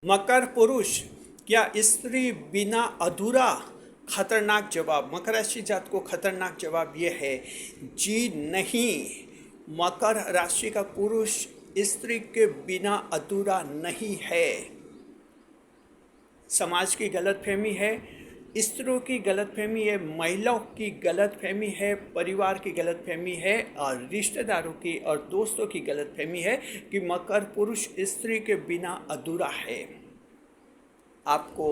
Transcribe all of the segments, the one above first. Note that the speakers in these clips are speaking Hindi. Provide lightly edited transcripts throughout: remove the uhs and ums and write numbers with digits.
मकर पुरुष क्या स्त्री बिना अधूरा? खतरनाक जवाब। मकर राशि जात को खतरनाक जवाब ये है, जी नहीं। मकर राशि का पुरुष स्त्री के बिना अधूरा नहीं है। समाज की गलतफहमी है, स्त्रियों की गलतफहमी है, महिलाओं की गलतफहमी है, परिवार की गलतफहमी है और रिश्तेदारों की और दोस्तों की गलतफहमी है कि मकर पुरुष स्त्री के बिना अधूरा है। आपको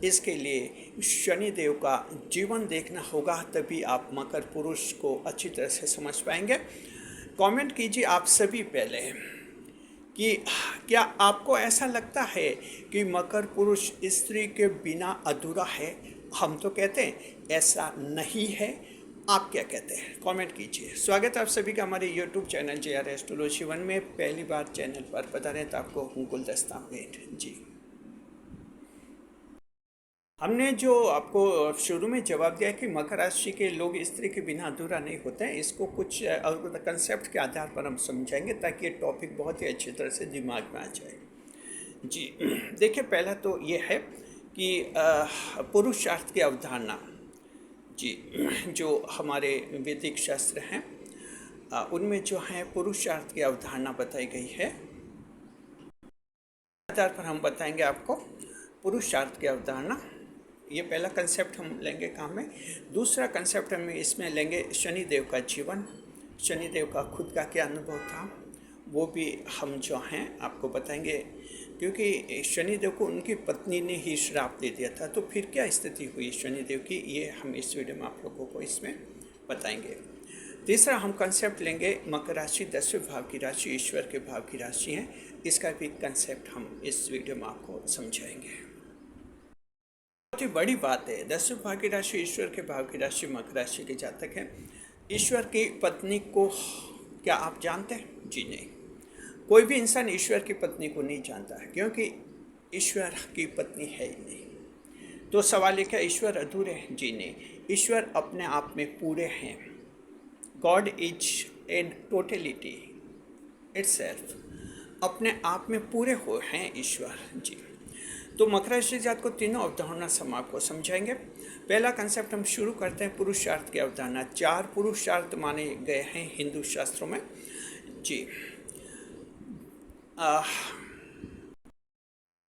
इसके लिए शनिदेव का जीवन देखना होगा, तभी आप मकर पुरुष को अच्छी तरह से समझ पाएंगे। कमेंट कीजिए आप सभी पहले कि क्या आपको ऐसा लगता है कि मकर पुरुष स्त्री के बिना अधूरा है? हम तो कहते हैं ऐसा नहीं है। आप क्या कहते हैं? कमेंट कीजिए। स्वागत है आप सभी का हमारे यूट्यूब चैनल JR एस्ट्रोलॉजी 1 में। पहली बार चैनल पर पधारे तो आपको गुलदस्ता भेंट। जी, हमने जो आपको शुरू में जवाब दिया कि मकर राशि के लोग स्त्री के बिना अधूरा नहीं होते हैं, इसको कुछ कंसेप्ट के आधार पर हम समझाएंगे ताकि ये टॉपिक बहुत ही अच्छी तरह से दिमाग में आ जाए। जी देखिए, पहला तो ये है कि पुरुषार्थ की अवधारणा, जी, जो हमारे वैदिक शास्त्र हैं उनमें जो है पुरुषार्थ की अवधारणा बताई गई है। आधार पर हम बताएंगे आपको पुरुषार्थ की अवधारणा। ये पहला कंसेप्ट हम लेंगे काम में। दूसरा कंसेप्ट हम इसमें लेंगे शनिदेव का जीवन, शनिदेव का खुद का क्या अनुभव था वो भी हम जो हैं आपको बताएंगे, क्योंकि शनिदेव को उनकी पत्नी ने ही श्राप दे दिया था, तो फिर क्या स्थिति हुई शनिदेव की, ये हम इस वीडियो में आप लोगों को इसमें बताएंगे। तीसरा हम कंसेप्ट लेंगे मकर राशि 10वें भाव की राशि, ईश्वर के भाव की राशि है, इसका भी कंसेप्ट हम इस वीडियो में आपको समझाएंगे। बहुत ही बड़ी बात है, 10वें भाव की राशि ईश्वर के भाव की राशि मकर राशि के जातक हैं। ईश्वर की पत्नी को क्या आप जानते हैं? जी नहीं, कोई भी इंसान ईश्वर की पत्नी को नहीं जानता है, क्योंकि ईश्वर की पत्नी है ही नहीं। तो सवाल है क्या ईश्वर अधूरे हैं? जी नहीं, ईश्वर अपने आप में पूरे हैं। God is in totality itself, अपने आप में पूरे हो हैं ईश्वर। जी, तो मकर राशि जात को तीनों अवधारणा हम आपको समझाएंगे। पहला कंसेप्ट हम शुरू करते हैं पुरुषार्थ की अवधारणा। 4 पुरुषार्थ माने गए हैं हिंदू शास्त्रों में। जी,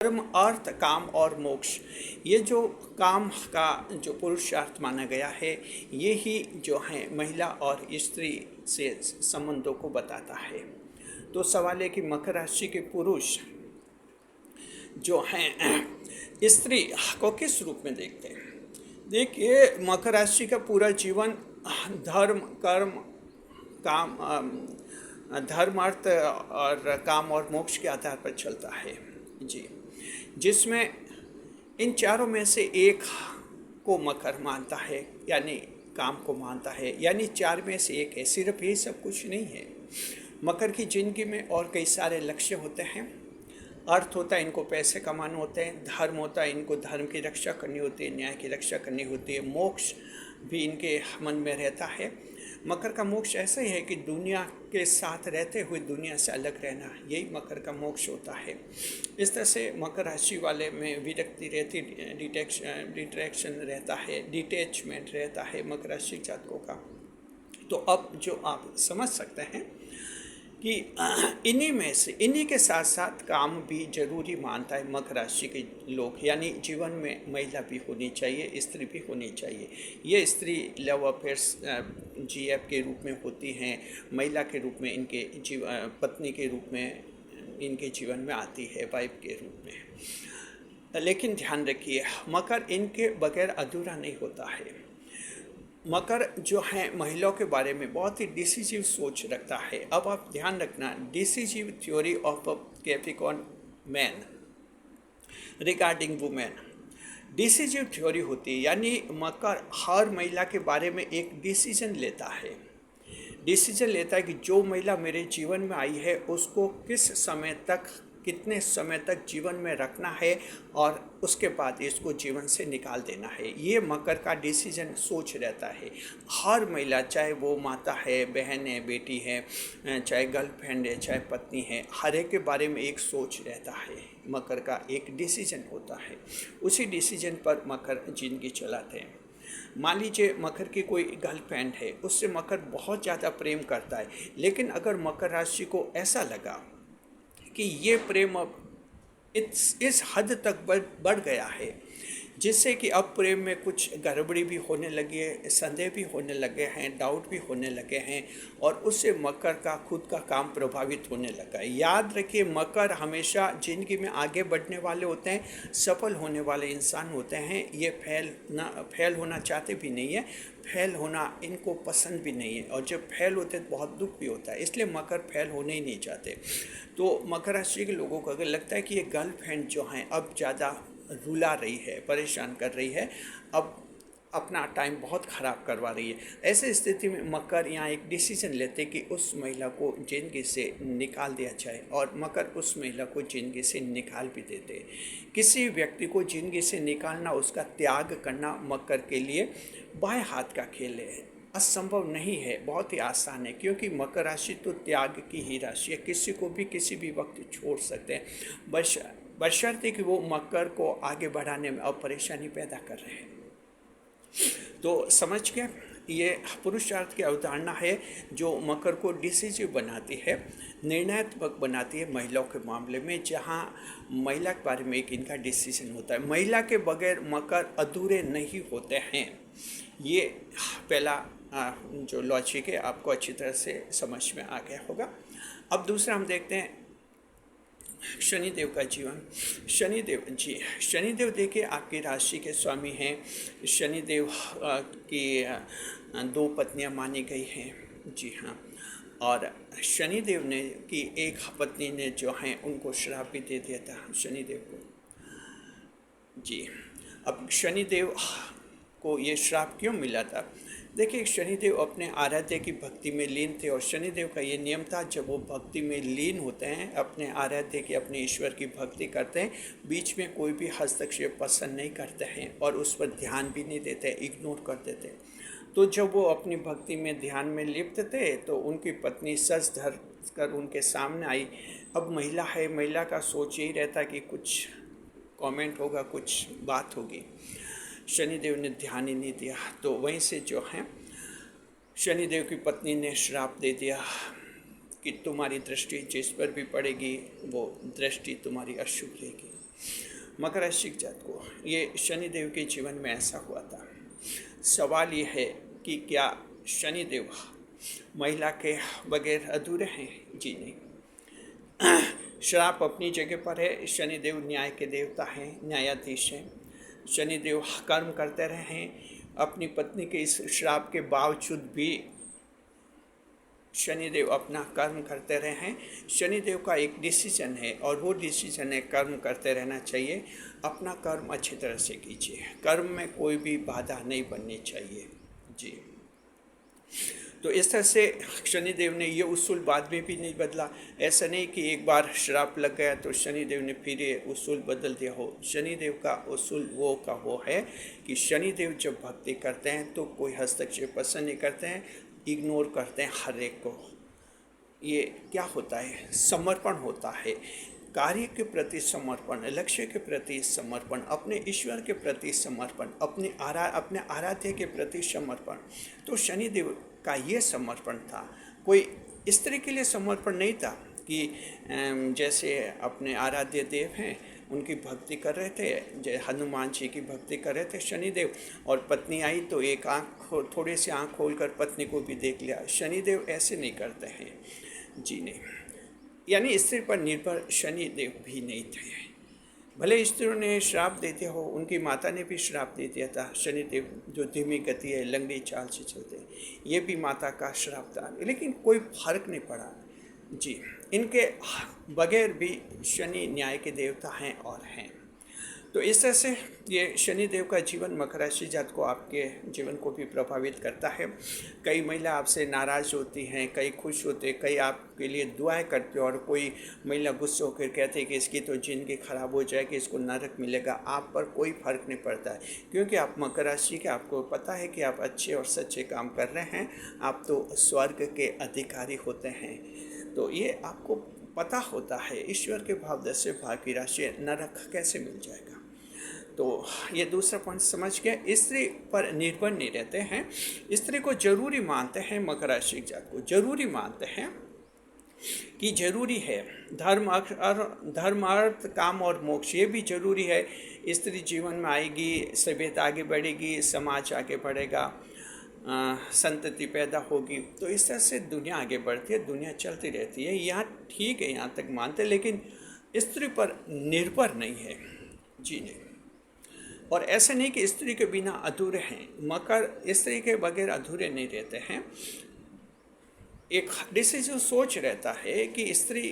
धर्म, अर्थ, काम और मोक्ष, ये जो काम का जो पुरुषार्थ माना गया है, ये ही जो है महिला और स्त्री से संबंधों को बताता है। तो सवाल है कि मकर राशि के पुरुष जो हैं स्त्री को किस रूप में देखते हैं? देखिए, मकर राशि का पूरा जीवन धर्म, कर्म, काम, धर्म, अर्थ और काम और मोक्ष के आधार पर चलता है। जी, जिसमें इन चारों में से एक को मकर मानता है, यानी काम को मानता है, यानी 4 में से एक है। सिर्फ ये सब कुछ नहीं है। मकर की जिंदगी में और कई सारे लक्ष्य होते हैं। अर्थ होता है, इनको पैसे कमाने होते हैं। धर्म होता है, इनको धर्म की रक्षा करनी होती है, न्याय की रक्षा करनी होती है। मोक्ष भी इनके मन में रहता है। मकर का मोक्ष ऐसा ही है कि दुनिया के साथ रहते हुए दुनिया से अलग रहना, यही मकर का मोक्ष होता है। इस तरह से मकर राशि वाले में विरक्ति रहती, डिट्रैक्शन रहता है, डिटैचमेंट रहता है मकर राशि जातकों का। तो अब जो आप समझ सकते हैं कि इन्हीं में से, इन्हीं के साथ साथ काम भी जरूरी मानता है मकर राशि के लोग, यानी जीवन में महिला भी होनी चाहिए, स्त्री भी होनी चाहिए। ये स्त्री लव अफेयर्स GF के रूप में होती हैं, महिला के रूप में इनके पत्नी के रूप में इनके जीवन में आती है, वाइफ के रूप में। लेकिन ध्यान रखिए, मकर इनके बगैर अधूरा नहीं होता है। मकर जो है महिलाओं के बारे में बहुत ही डिसिसिव सोच रखता है। अब आप ध्यान रखना, decisive theory of Capricorn man regarding women, decisive theory होती है, यानी मकर हर महिला के बारे में एक डिसीजन लेता है। डिसीजन लेता है कि जो महिला मेरे जीवन में आई है उसको किस समय तक कितने समय तक जीवन में रखना है और उसके बाद इसको जीवन से निकाल देना है। ये मकर का डिसीजन सोच रहता है। हर महिला, चाहे वो माता है, बहन है, बेटी है, चाहे गर्लफ्रेंड है, चाहे पत्नी है, हर एक के बारे में एक सोच रहता है। मकर का एक डिसीजन होता है, उसी डिसीजन पर मकर जिंदगी चलाते हैं। मान लीजिए मकर की कोई गर्लफ्रेंड है, उससे मकर बहुत ज़्यादा प्रेम करता है, लेकिन अगर मकर राशि को ऐसा लगा कि ये प्रेम अब इस हद तक बढ़ गया है जिससे कि अब प्रेम में कुछ गड़बड़ी भी होने लगी है, संदेह भी होने लगे हैं, डाउट भी होने लगे हैं, और उससे मकर का खुद का काम प्रभावित होने लगा है। याद रखिए, मकर हमेशा ज़िंदगी में आगे बढ़ने वाले होते हैं, सफल होने वाले इंसान होते हैं। ये फेल होना चाहते भी नहीं है, फेल होना इनको पसंद भी नहीं है, और जब फेल होते तो बहुत दुख भी होता है, इसलिए मकर फेल होने ही नहीं चाहते। तो मकर राशि के लोगों को अगर लगता है कि ये गर्लफ्रेंड जो हैं अब ज़्यादा रुला रही है, परेशान कर रही है, अब अपना टाइम बहुत ख़राब करवा रही है, ऐसे स्थिति में मकर यहाँ एक डिसीजन लेते कि उस महिला को ज़िंदगी से निकाल दिया जाए, और मकर उस महिला को ज़िंदगी से निकाल भी देते। किसी व्यक्ति को ज़िंदगी से निकालना, उसका त्याग करना मकर के लिए बाएं हाथ का खेल है, असंभव नहीं है, बहुत ही आसान है, क्योंकि मकर राशि तो त्याग की ही राशि है। किसी को भी किसी भी वक्त छोड़ सकते हैं, बशर्ते कि वो मकर को आगे बढ़ाने में अब परेशानी पैदा कर रहे हैं। तो समझ के ये पुरुषार्थ की अवधारणा है जो मकर को डिसिसिव बनाती है, निर्णयात्मक बनाती है महिलाओं के मामले में, जहाँ महिला के बारे में एक इनका डिसीजन होता है। महिला के बगैर मकर अधूरे नहीं होते हैं। ये पहला जो लॉजिक है आपको अच्छी तरह से समझ में आ गया होगा। अब दूसरा हम देखते हैं शनिदेव का जीवन। शनिदेव देखिए आपकी राशि के स्वामी हैं। शनिदेव की दो पत्नियां मानी गई हैं, जी हाँ, और शनिदेव ने की एक पत्नी ने जो हैं उनको श्राप भी दे दिया था शनिदेव को, जी। अब शनिदेव को ये श्राप क्यों मिला था? देखिए, शनिदेव अपने आराध्य की भक्ति में लीन थे, और शनिदेव का ये नियम था, जब वो भक्ति में लीन होते हैं, अपने आराध्य की, अपने ईश्वर की भक्ति करते हैं, बीच में कोई भी हस्तक्षेप पसंद नहीं करते हैं और उस पर ध्यान भी नहीं देते, इग्नोर कर देते। तो जब वो अपनी भक्ति में ध्यान में लिप्त थे तो उनकी पत्नी सज धर कर उनके सामने आई। अब महिला है, महिला का सोच यही रहता कि कुछ कमेंट होगा, कुछ बात होगी। शनिदेव ने ध्यान ही नहीं दिया, तो वहीं से जो है शनिदेव की पत्नी ने श्राप दे दिया कि तुम्हारी दृष्टि जिस पर भी पड़ेगी वो दृष्टि तुम्हारी अशुभ रहेगी। मकर राशि जात को ये शनिदेव के जीवन में ऐसा हुआ था। सवाल ये है कि क्या शनिदेव महिला के बगैर अधूरे हैं? जी नहीं। श्राप अपनी जगह पर है। शनिदेव न्याय के देवता हैं, न्यायाधीश हैं। शनिदेव कर्म करते रहे हैं। अपनी पत्नी के इस श्राप के बावजूद भी शनिदेव अपना कर्म करते रहे हैं। शनिदेव का एक डिसीजन है, और वो डिसीजन है कर्म करते रहना चाहिए। अपना कर्म अच्छी तरह से कीजिए, कर्म में कोई भी बाधा नहीं बननी चाहिए, जी। तो इस तरह से शनिदेव ने ये उसूल बाद में भी नहीं बदला। ऐसा नहीं कि एक बार श्राप लग गया तो शनिदेव ने फिर ये उसूल बदल दिया हो। शनिदेव का उसूल वो है कि शनिदेव जब भक्ति करते हैं तो कोई हस्तक्षेप पसंद नहीं करते हैं, इग्नोर करते हैं हर एक को। ये क्या होता है? समर्पण होता है, कार्य के प्रति समर्पण, लक्ष्य के प्रति समर्पण, अपने ईश्वर के प्रति समर्पण, अपने आराध्य के प्रति समर्पण। तो शनिदेव का ये समर्पण था। कोई स्त्री के लिए समर्पण नहीं था कि जैसे अपने आराध्य देव हैं उनकी भक्ति कर रहे थे, जय हनुमान जी की भक्ति कर रहे थे शनिदेव, और पत्नी आई तो एक थोड़े से आँख खोलकर पत्नी को भी देख लिया। शनिदेव ऐसे नहीं करते हैं, जी नहीं। यानी स्त्री पर निर्भर शनिदेव भी नहीं थे। भले स्त्रियों ने श्राप देते हो, उनकी माता ने भी श्राप दे दिया था। शनिदेव जो धीमी गति है, लंगड़ी चाल से चलते हैं, ये भी माता का श्राप था, लेकिन कोई फर्क नहीं पड़ा, जी। इनके बगैर भी शनि न्याय के देवता हैं और हैं। तो इस तरह से ये शनिदेव का जीवन मकर राशि जात को आपके जीवन को भी प्रभावित करता है। कई महिला आपसे नाराज़ होती हैं, कई खुश होते, कई आपके लिए दुआएं करते, और कोई महिला गुस्से होकर कहती है कि इसकी तो ज़िंदगी खराब हो जाएगी, इसको नरक मिलेगा। आप पर कोई फर्क नहीं पड़ता है, क्योंकि आप मकर राशि के, आपको पता है कि आप अच्छे और सच्चे काम कर रहे हैं, आप तो स्वर्ग के अधिकारी होते हैं। तो ये आपको पता होता है, ईश्वर के भाव से भाग की राशि, नरक कैसे मिल जाएगा। तो ये दूसरा पॉइंट समझ गए। स्त्री पर निर्भर नहीं रहते हैं, स्त्री को जरूरी मानते हैं, मकर राशि जात को जरूरी मानते हैं कि जरूरी है। धर्म अर्थ काम और मोक्ष ये भी जरूरी है। स्त्री जीवन में आएगी, सभ्यता आगे बढ़ेगी, समाज आगे बढ़ेगा, संतति पैदा होगी। तो इस तरह से दुनिया आगे बढ़ती है, दुनिया चलती रहती है। यहाँ ठीक है, यहाँ तक मानते, लेकिन स्त्री पर निर्भर नहीं है जी नहीं। और ऐसा नहीं कि स्त्री के बिना अधूरे हैं, मकर स्त्री के बगैर अधूरे नहीं रहते हैं। एक डिसीजन सोच रहता है कि स्त्री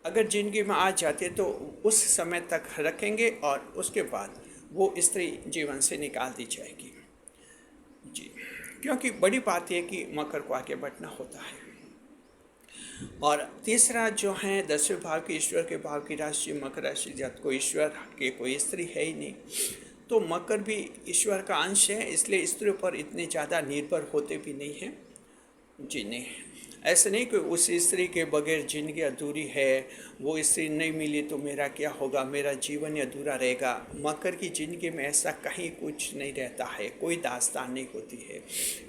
अगर जिंदगी में आ जाती है तो उस समय तक रखेंगे और उसके बाद वो स्त्री जीवन से निकाल दी जाएगी जी। क्योंकि बड़ी बात यह कि मकर को आगे बढ़ना होता है। और तीसरा जो है 10वें भाव की, ईश्वर के भाव की राशि मकर राशि जात को ईश्वर के कोई स्त्री है ही नहीं, तो मकर भी ईश्वर का अंश है, इसलिए स्त्री पर इतने ज़्यादा निर्भर होते भी नहीं हैं जी नहीं। ऐसा नहीं कि उस स्त्री के बगैर जिंदगी अधूरी है, वो स्त्री नहीं मिली तो मेरा क्या होगा, मेरा जीवन ही अधूरा रहेगा। मकर की ज़िंदगी में ऐसा कहीं कुछ नहीं रहता है, कोई दास्तान नहीं होती है।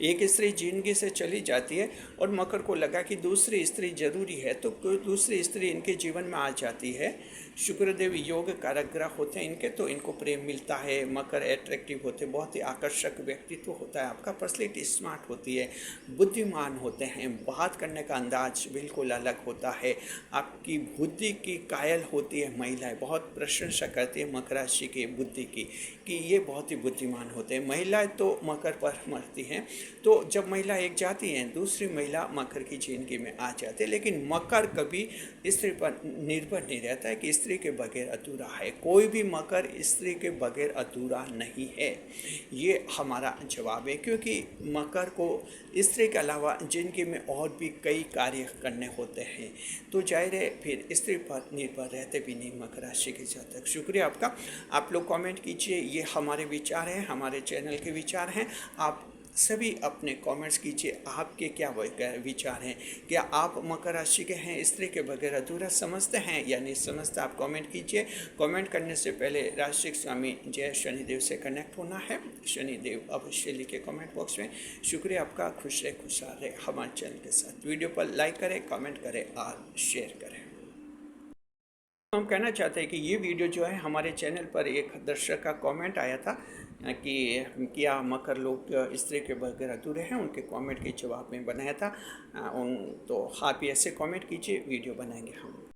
एक स्त्री जिंदगी से चली जाती है और मकर को लगा कि दूसरी स्त्री जरूरी है, तो दूसरी स्त्री इनके जीवन में आ जाती है। शुक्रदेव योग कारक ग्रह होते हैं इनके, तो इनको प्रेम मिलता है। मकर एट्रैक्टिव होते, बहुत ही आकर्षक व्यक्तित्व होता है आपका, पर्सनैलिटी स्मार्ट होती है, बुद्धिमान होते हैं, बात करने का अंदाज बिल्कुल अलग होता है, आपकी बुद्धि की कायल होती है। महिलाएं बहुत प्रशंसा करती है मकर राशि की बुद्धि की, कि ये बहुत ही बुद्धिमान होते हैं। महिलाएं तो मकर पर मरती हैं, तो जब महिला एक जाती हैं, दूसरी महिला मकर की जिंदगी में आ जाती है। लेकिन मकर कभी स्त्री पर निर्भर नहीं रहता है कि स्त्री के बगैर अधूरा है। कोई भी मकर स्त्री के बगैर अधूरा नहीं है, ये हमारा जवाब है। क्योंकि मकर को स्त्री के अलावा जिंदगी में और भी कई कार्य करने होते हैं, तो जाहिर है फिर स्त्री पर निर्भर रहते भी नहीं मकर राशि के जातक। शुक्रिया आपका, आप लोग कमेंट कीजिए। ये हमारे विचार हैं, हमारे चैनल के विचार हैं। आप सभी अपने कमेंट्स कीजिए, आपके क्या विचार हैं। क्या आप मकर राशि के हैं, स्त्री के बगैर अधूरा समझते हैं या नहीं समझते? आप कमेंट कीजिए। कमेंट करने से पहले राशिक स्वामी जय शनिदेव से कनेक्ट होना है। शनिदेव अवश्य लिखे कमेंट बॉक्स में। शुक्रिया आपका, खुश रहे, खुशहाल रहे हमारे चैनल के साथ। वीडियो पर लाइक करें, कमेंट करें और शेयर करें। हम कहना चाहते हैं कि ये वीडियो जो है, हमारे चैनल पर एक दर्शक का कमेंट आया था कि क्या मकर लोग स्त्री के बगैर अधूरे हैं, उनके कमेंट के जवाब में बनाया था। तो आप ऐसे कमेंट कीजिए, वीडियो बनाएंगे हम।